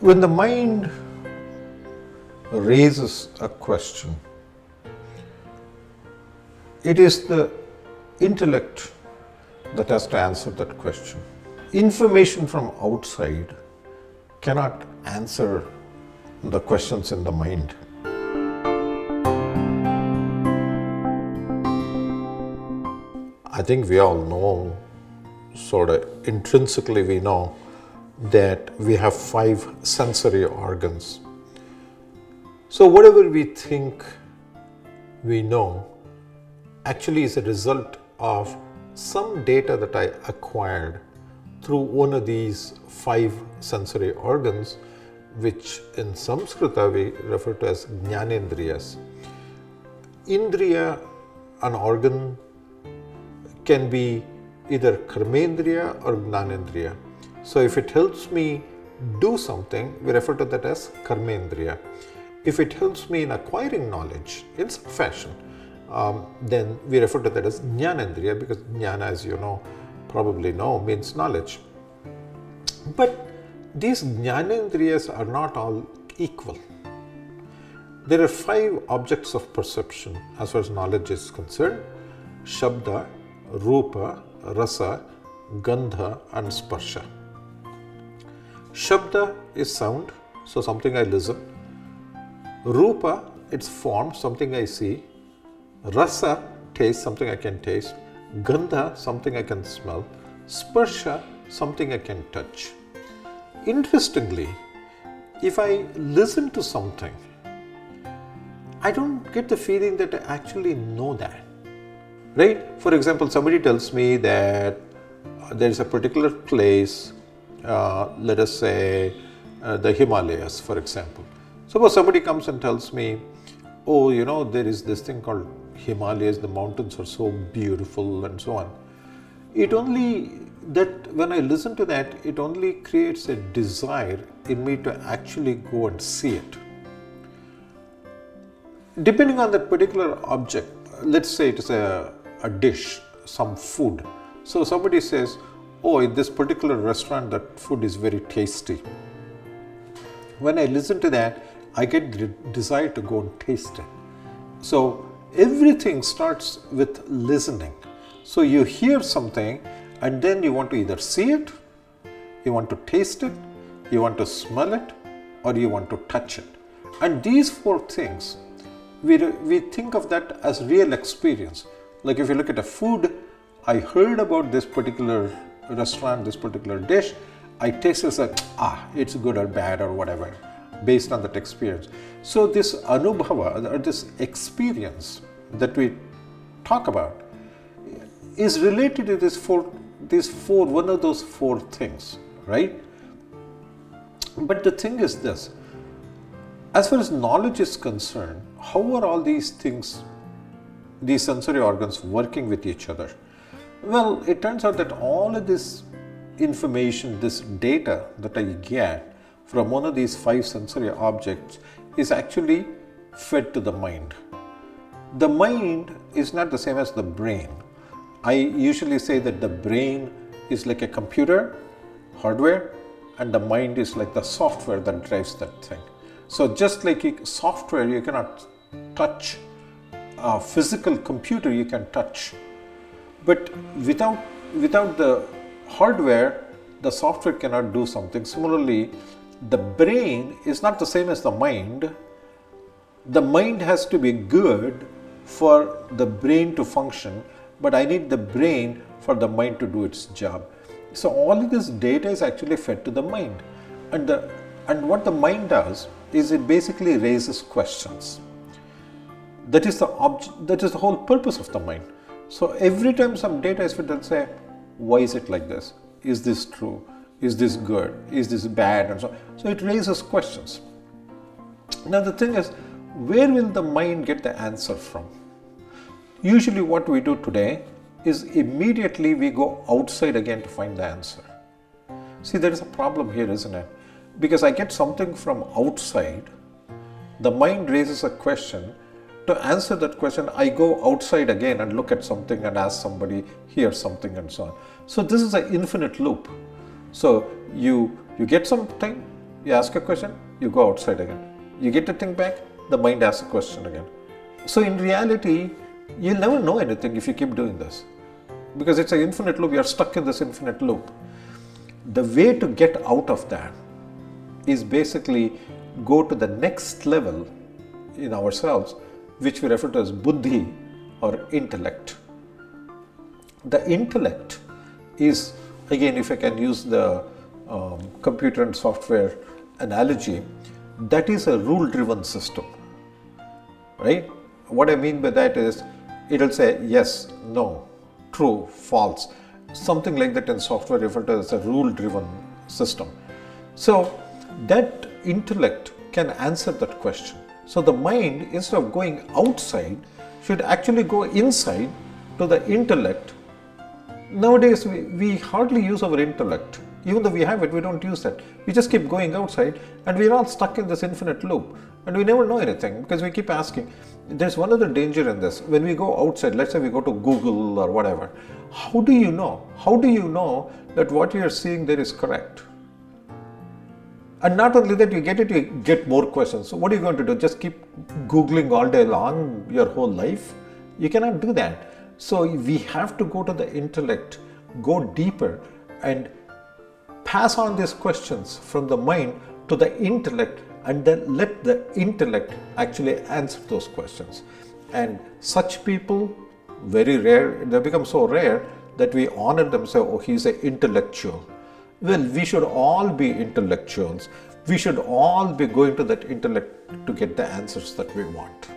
When the mind raises a question, it is the intellect that has to answer that question. Information from outside cannot answer the questions in the mind. I think we all know, sort of intrinsically we know, that we have 5 sensory organs. So whatever we think we know actually is a result of some data that I acquired through one of these 5 sensory organs, which in Samskrita we refer to as Jnanendriyas. Indriya, an organ, can be either Karmendriya or Gnanendriya. So if it helps me do something, we refer to that as Karmendriya. If it helps me in acquiring knowledge in some fashion, then we refer to that as Jnanendriya, because Jnana, as you know, probably know, means knowledge. But these Jnanendriyas are not all equal. There are 5 objects of perception as far as knowledge is concerned: Shabda, Rupa, Rasa, Gandha and Sparsha. Shabda is sound, so something I listen. Rupa, it's form, something I see. Rasa, taste, something I can taste. Gandha, something I can smell. Sparsha, something I can touch. Interestingly, if I listen to something, I don't get the feeling that I actually know that. Right? For example, somebody tells me that there is a particular place, let us say the Himalayas, for example. Suppose somebody comes and tells me, oh, you know, there is this thing called Himalayas, the mountains are so beautiful and so on. It only, that when I listen to that, it only creates a desire in me to actually go and see it. Depending on that particular object, let's say it is a dish, some food. So somebody says, oh, in this particular restaurant, that food is very tasty. When I listen to that, I get the desire to go and taste it. So everything starts with listening. So you hear something and then you want to either see it, you want to taste it, you want to smell it, or you want to touch it. And these 4 things, we think of that as real experience. Like if you look at a food, I heard about this particular restaurant, this particular dish, I taste it, like, it's good or bad or whatever, based on that experience. So this anubhava, or this experience that we talk about, is related to one of those 4 things, right? But the thing is this, as far as knowledge is concerned, how are all these things, these sensory organs, working with each other? Well, it turns out that all of this information, this data that I get from one of these 5 sensory objects is actually fed to the mind. The mind is not the same as the brain. I usually say that the brain is like a computer, hardware, and the mind is like the software that drives that thing. So just like software, you cannot touch. A physical computer you can touch. But without the hardware, the software cannot do something. Similarly, the brain is not the same as the mind. The mind has to be good for the brain to function, but I need the brain for the mind to do its job. So all of this data is actually fed to the mind. And what the mind does is it basically raises questions. That is the whole purpose of the mind. So every time some data is fed, they'll say, why is it like this? Is this true? Is this good? Is this bad? And so on. So it raises questions. Now the thing is, where will the mind get the answer from? Usually what we do today is immediately we go outside again to find the answer. See, there is a problem here, isn't it? Because I get something from outside, the mind raises a question. To answer that question, I go outside again and look at something and ask somebody, hear something and so on. So this is an infinite loop. So you get something, You ask a question, you go outside again. You get the thing back, the mind asks a question again. So in reality, you'll never know anything if you keep doing this. Because it's an infinite loop, you're stuck in this infinite loop. The way to get out of that is basically go to the next level in ourselves, which we refer to as buddhi or intellect. The intellect is, again, if I can use the computer and software analogy, that is a rule-driven system, right? What I mean by that is, it'll say yes, no, true, false, something like that in software referred to as a rule-driven system. So that intellect can answer that question. So the mind, instead of going outside, should actually go inside to the intellect. Nowadays, we hardly use our intellect. Even though we have it, we don't use it. We just keep going outside and we're all stuck in this infinite loop. And we never know anything because we keep asking. There's one other danger in this. When we go outside, let's say we go to Google or whatever, how do you know? How do you know that what you're seeing there is correct? And not only that, you get more questions. So what are you going to do? Just keep Googling all day long your whole life? You cannot do that. So we have to go to the intellect, go deeper and pass on these questions from the mind to the intellect, and then let the intellect actually answer those questions. And such people, very rare, they become so rare that we honor them, say, oh, he's an intellectual. Well, we should all be intellectuals. We should all be going to that intellect to get the answers that we want.